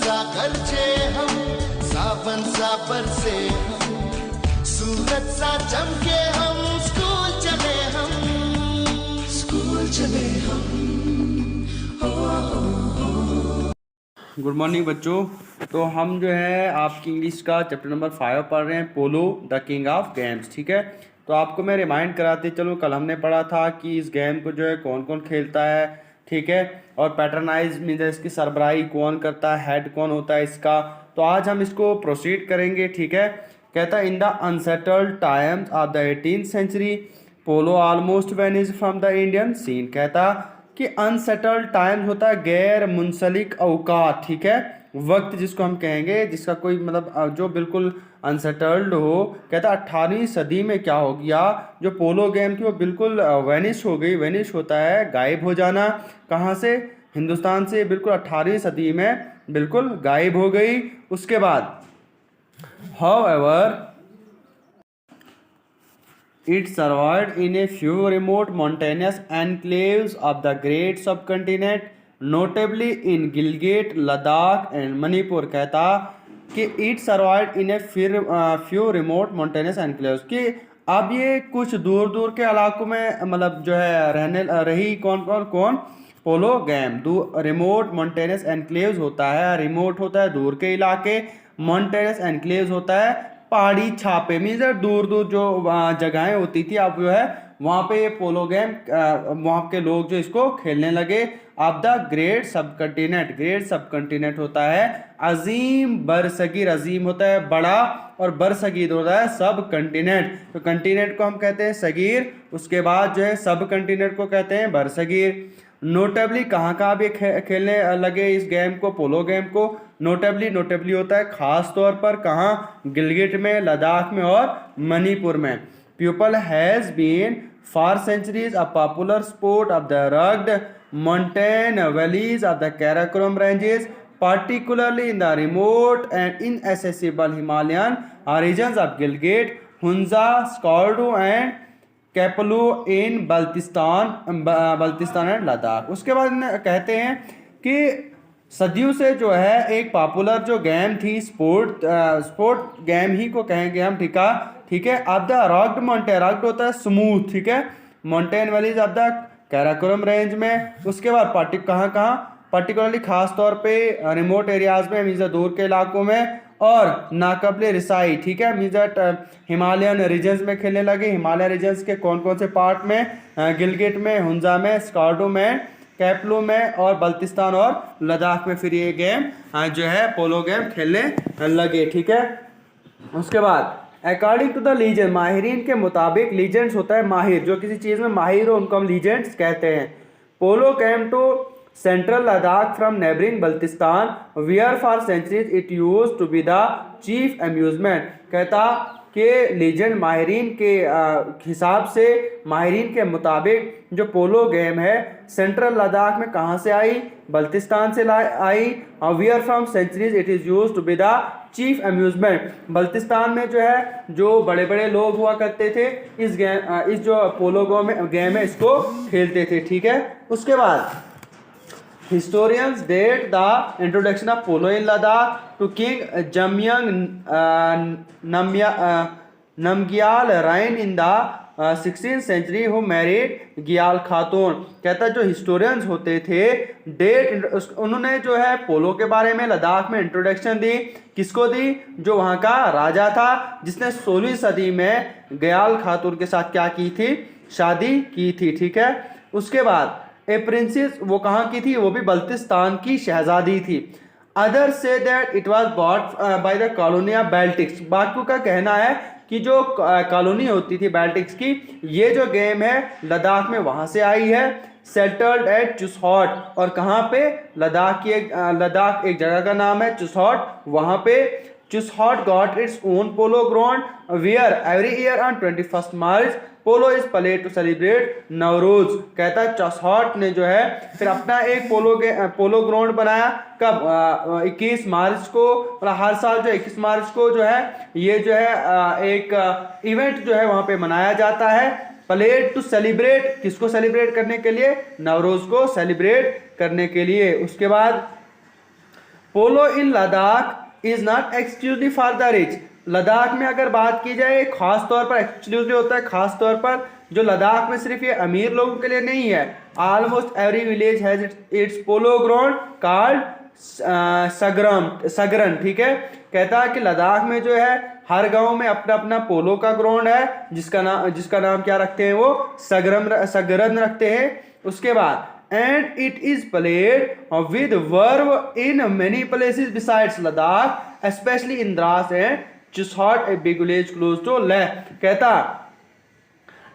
सा गरजे हम, सावन सा बरसे हम, सूरज सा चमके हम, स्कूल चले हम, स्कूल चले हम। गुड मॉर्निंग बच्चों। तो हम जो है आपकी इंग्लिश का चैप्टर नंबर 5 पढ़ रहे हैं, पोलो द किंग ऑफ गेम्स। ठीक है, तो आपको मैं रिमाइंड कराते चलूँ, कल हमने पढ़ा था कि इस गेम को जो है कौन कौन खेलता है। ठीक है, और पैटर्नाइज मीन्स इसकी सरबराही कौन करता है, हेड कौन होता है इसका। तो आज हम इसको प्रोसीड करेंगे। ठीक है, कहता है in the unsettled times of the 18th century polo almost vanished from the Indian scene. कहता कि अनसेटल्ड टाइम्स होता है गैर मुंसलिक अवकात। ठीक है, वक्त जिसको हम कहेंगे, जिसका कोई मतलब जो बिल्कुल अनसेटल्ड हो। कहता 18वीं सदी में क्या हो गया, जो पोलो गेम थी वो बिल्कुल वेनिश हो गई। वेनिश होता है गायब हो जाना। कहाँ से? हिंदुस्तान से बिल्कुल 18वीं सदी में बिल्कुल गायब हो गई। उसके बाद However, it survived in a few remote mountainous enclaves of the great subcontinent, notably in Gilgit, Ladakh and Manipur। कहता कि it survived in a few remote mountainous enclaves, कि अब ये कुछ दूर दूर के इलाकों में मतलब जो है रहने रही। कौन पोलो गेम। रिमोट मोन्टेनस एनक्लेव्स होता है, रिमोट होता है दूर के इलाके, मोन्टेनस एनक्लेव्स होता है पहाड़ी छापे। मीन्स दूर दूर जो जगहें होती थी, अब जो है वहाँ पे ये पोलो गेम वहाँ के लोग जो इसको खेलने लगे। अब द ग्रेट सबकंटिनेंट, ग्रेट सबकंटिनेंट होता है अजीम बरसगीर। अजीम होता है बड़ा और बरसगीर होता है सब कंटिनेंट। तो कंटिनेंट को हम कहते हैं सगीर, उसके बाद जो है सब कंटिनेंट को कहते हैं बरसगीर। नोटेबली कहाँ भी खेलने लगे इस गेम को, पोलो गेम को। नोटेबली होता है खास तौर पर, कहाँ? गिलगिट में, लद्दाख में और मणिपुर में। People has been for centuries a popular sport of the rugged mountain valleys of the Karakoram ranges, particularly in the remote and inaccessible Himalayan regions of Gilgit, Hunza, Skardu and Khaplu in Baltistan and Ladakh. उसके बाद कहते हैं कि सदियों से जो है एक पॉपुलर जो गेम थी, स्पोर्ट गेम ही को कहेंगे हम। ठीक है, अब द रॉक्ड माउंटेन, रॉक्ड होता है स्मूथ। ठीक है, mountain valleys of the Karakoram range में। उसके बाद कहाँ पर्टिकुलरली खास तौर पे रिमोट एरियाज में, मीन्स दूर के इलाकों में, और नाकबले रिसाई। ठीक है, मीन्स हिमालयन रीजन्स में खेलने लगे। हिमालय रीजन्स के कौन से पार्ट में? गिलगिट में, हुंजा में, स्कार्डो में, कैपलू में और बल्तिस्तान और लद्दाख में फिर ये गेम जो है पोलो गेम खेलने लगे। ठीक है, उसके बाद अकॉर्डिंग टू द लीजेंड, माहिरीन के मुताबिक, लीजेंड्स होता है माहिर, जो किसी चीज़ में माहिर हो उनको हम लीजेंड्स कहते हैं। Polo game to Central Ladakh from neighboring Baltistan, where for centuries it used to be the chief amusement। कहता कि लीजेंड माहिरीन के हिसाब से, माहिरीन के मुताबिक जो पोलो गेम है सेंट्रल लद्दाख में कहाँ से आई? बल्तिस्तान से आई। और where from centuries it is used to be the chief amusement. Baltistan में जो है जो बड़े बड़े लोग हुआ करते थे इस जो पोलो गेम है इसको खेलते थे। ठीक है, उसके बाद historians date the introduction of polo in Ladakh to King Jamyang Namgyal Ryan in the 16th century who married Gyal खातून। कहता जो हिस्टोरियंस होते थे उन्होंने जो है पोलो के बारे में लद्दाख में इंट्रोडक्शन दी। किसको दी? जो वहाँ का राजा था जिसने 16वीं सदी में ग्याल खातून के साथ क्या की थी? शादी की थी। ठीक है, उसके बाद ए प्रिंसेस, वो कहाँ की थी? वो भी बल्तिस्तान की शहजादी थी। Other say that it was bought by the colony of Baltics. बाकियों का कहना है कि जो कॉलोनी होती थी बाल्टिक्स की, ये जो गेम है लद्दाख में वहाँ से आई है। सेटल्ड एट चुसहॉट, और कहाँ पे? लद्दाख एक जगह का नाम है चुसहॉट, वहाँ पे Chushot got its own polo ground where every year on 21 March polo is played to celebrate Navroz. कहता है चुसहॉट ने जो है फिर अपना एक पोलो ग्राउंड बनाया। कब? 21 मार्च को। और हर साल जो 21 मार्च को जो है ये जो है एक इवेंट जो है वहाँ पे मनाया जाता है। प्लेड टू सेलिब्रेट, किसको सेलिब्रेट करने के लिए? नवरोज को सेलिब्रेट करने के लिए। उसके बाद polo in Ladakh is not exclusive for the rich. Ladakh में अगर बात की जाए खास तौर पर एक्सक्लूसिव होता है, खास तौर पर जो लद्दाख में सिर्फ ये अमीर लोगों के लिए नहीं है। Almost every village has its polo ground called Shagaran. ठीक है, कहता है कि लद्दाख में जो है हर गांव में अपना अपना पोलो का ग्राउंड है, जिसका नाम क्या रखते हैं वो सगरन रखते हैं। उसके बाद and it is played with verb in many places besides Ladakh, especially in Dras and Chisholm, a big village close to Leh। कहता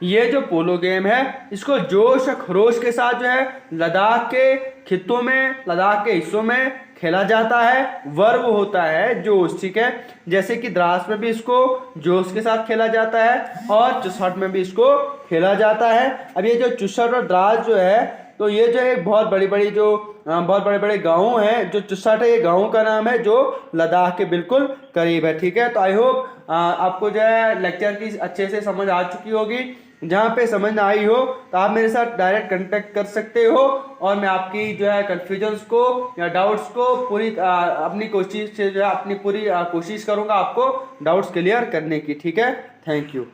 ये जो पोलो गेम है इसको जोश खरोश के साथ जो है लद्दाख के खित्तों में, लद्दाख के हिस्सों में खेला जाता है। वर्ब होता है जोश। ठीक है, जैसे कि द्रास में भी इसको जोश के साथ खेला जाता है और चुसहट में भी इसको खेला जाता है। अब ये जो चुसहट और द्रास जो है तो ये जो है बहुत बड़ी बहुत बड़े बड़े गाँव हैं। जो चुसहट है ये गाँव का नाम है जो लद्दाख के बिल्कुल करीब है। ठीक है, तो आई होप आपको जो है लेक्चर की अच्छे से समझ आ चुकी होगी। जहाँ पे समझ ना आई हो तो आप मेरे साथ डायरेक्ट कांटेक्ट कर सकते हो और मैं आपकी जो है कन्फ्यूजन्स को या डाउट्स को पूरी अपनी कोशिश से जो है अपनी पूरी कोशिश करूँगा आपको डाउट्स क्लियर करने की। ठीक है, थैंक यू।